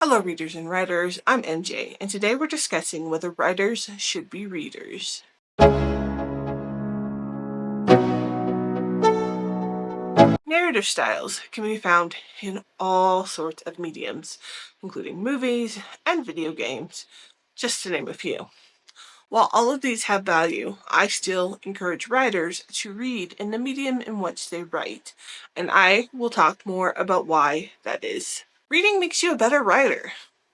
Hello readers and writers, I'm MJ, and today we're discussing whether writers should be readers. Narrative styles can be found in all sorts of mediums, including movies and video games, just to name a few. While all of these have value, I still encourage writers to read in the medium in which they write, and I will talk more about why that is. Reading makes you a better writer.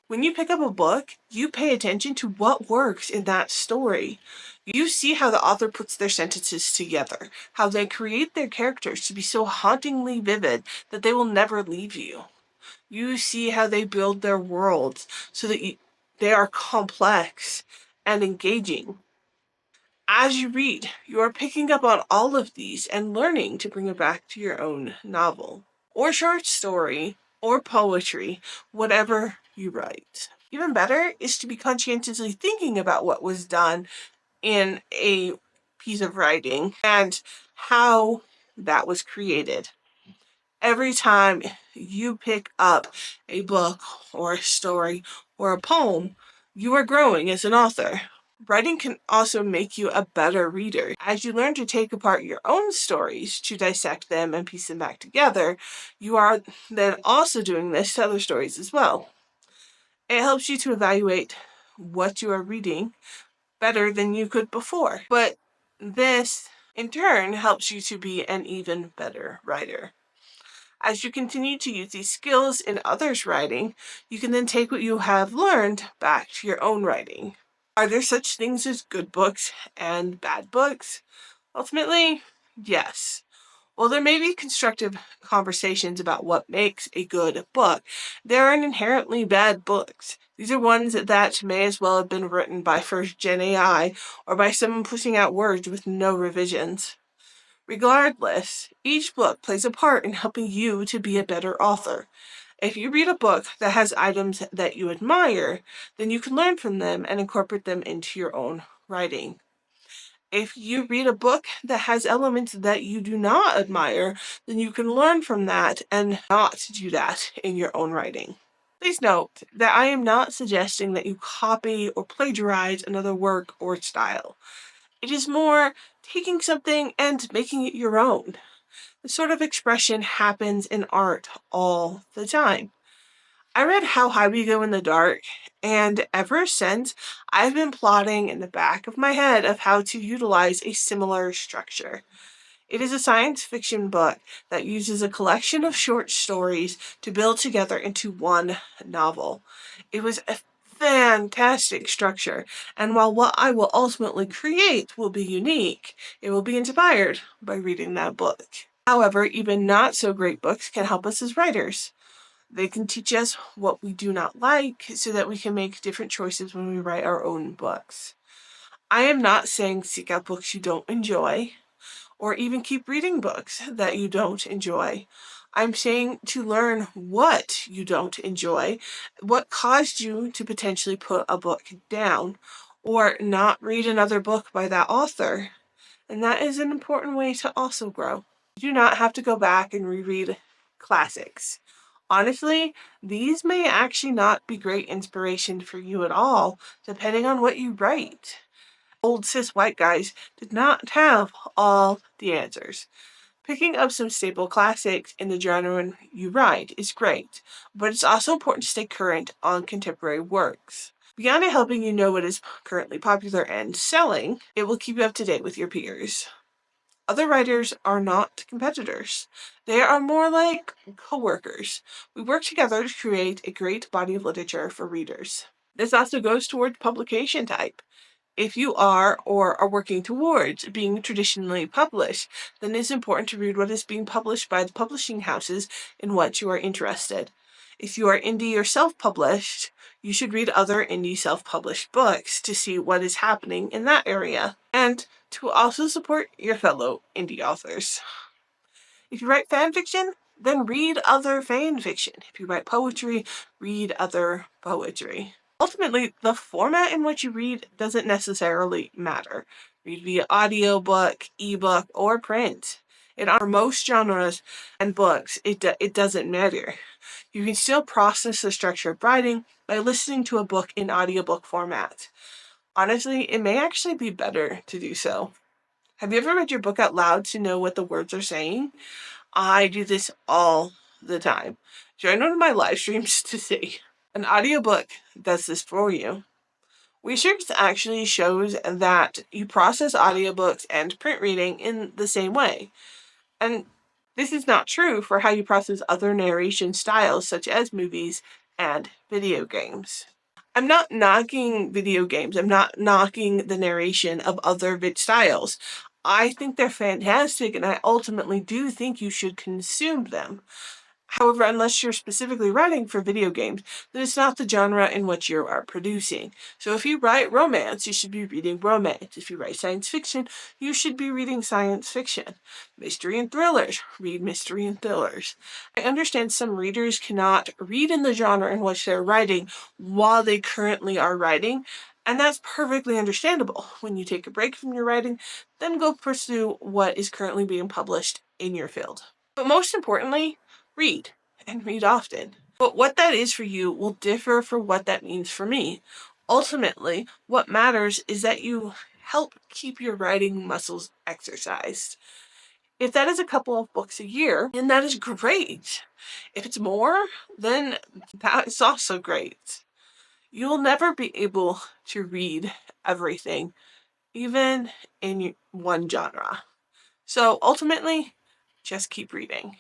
When you pick up a book, you pay attention to what works in that story. You see how the author puts their sentences together, how they create their characters to be so hauntingly vivid that they will never leave you. You see how they build their worlds so that they are complex and engaging. As you read, you are picking up on all of these and learning to bring it back to your own novel, or short story, or poetry, whatever you write. Even better is to be conscientiously thinking about what was done in a piece of writing and how that was created. Every time you pick up a book or a story or a poem, you are growing as an author. Writing can also make you a better reader. As you learn to take apart your own stories, to dissect them and piece them back together, you are then also doing this to other stories as well. It helps you to evaluate what you are reading better than you could before. But this, in turn, helps you to be an even better writer. As you continue to use these skills in others' writing, you can then take what you have learned back to your own writing. Are there such things as good books and bad books? Ultimately, yes. While there may be constructive conversations about what makes a good book, there are inherently bad books. These are ones that may as well have been written by first-gen AI or by someone pushing out words with no revisions. Regardless, each book plays a part in helping you to be a better author. If you read a book that has items that you admire, then you can learn from them and incorporate them into your own writing. If you read a book that has elements that you do not admire, then you can learn from that and not do that in your own writing. Please note that I am not suggesting that you copy or plagiarize another work or style. It is more taking something and making it your own. This sort of expression happens in art all the time. I read How High We Go in the Dark, and ever since, I've been plotting in the back of my head of how to utilize a similar structure. It is a science fiction book that uses a collection of short stories to build together into one novel. It was a fantastic structure, and while what I will ultimately create will be unique, it will be inspired by reading that book. However, even not so great books can help us as writers. They can teach us what we do not like so that we can make different choices when we write our own books. I am not saying seek out books you don't enjoy, or even keep reading books that you don't enjoy. I'm saying to learn what you don't enjoy, what caused you to potentially put a book down, or not read another book by that author. And that is an important way to also grow. You do not have to go back and reread classics. Honestly, these may actually not be great inspiration for you at all, depending on what you write. Old cis white guys did not have all the answers. Picking up some staple classics in the genre you write is great, but it's also important to stay current on contemporary works. Beyond it helping you know what is currently popular and selling, it will keep you up to date with your peers. Other writers are not competitors. They are more like co-workers. We work together to create a great body of literature for readers. This also goes towards publication type. If you are or are working towards being traditionally published, then it's important to read what is being published by the publishing houses in what you are interested. If you are indie or self-published, you should read other indie self-published books to see what is happening in that area, and to also support your fellow indie authors. If you write fan fiction, then read other fan fiction. If you write poetry, read other poetry. Ultimately, the format in which you read doesn't necessarily matter. Read via audiobook, ebook, or print. For most genres and books, it doesn't matter. You can still process the structure of writing by listening to a book in audiobook format. Honestly, it may actually be better to do so. Have you ever read your book out loud to know what the words are saying? I do this all the time. Join one of my live streams to see. An audiobook does this for you. Research actually shows that you process audiobooks and print reading in the same way. And this is not true for how you process other narration styles such as movies and video games. I'm not knocking video games. I'm not knocking the narration of other styles. I think they're fantastic, and I ultimately do think you should consume them. However, unless you're specifically writing for video games, then it's not the genre in which you are producing. So if you write romance, you should be reading romance. If you write science fiction, you should be reading science fiction. Mystery and thrillers, read mystery and thrillers. I understand some readers cannot read in the genre in which they're writing while they currently are writing, and that's perfectly understandable. When you take a break from your writing, then go pursue what is currently being published in your field. But most importantly, read, and read often. But what that is for you will differ from what that means for me. Ultimately, what matters is that you help keep your writing muscles exercised. If that is a couple of books a year, then that is great. If it's more, then that is also great. You'll never be able to read everything, even in one genre. So ultimately, just keep reading.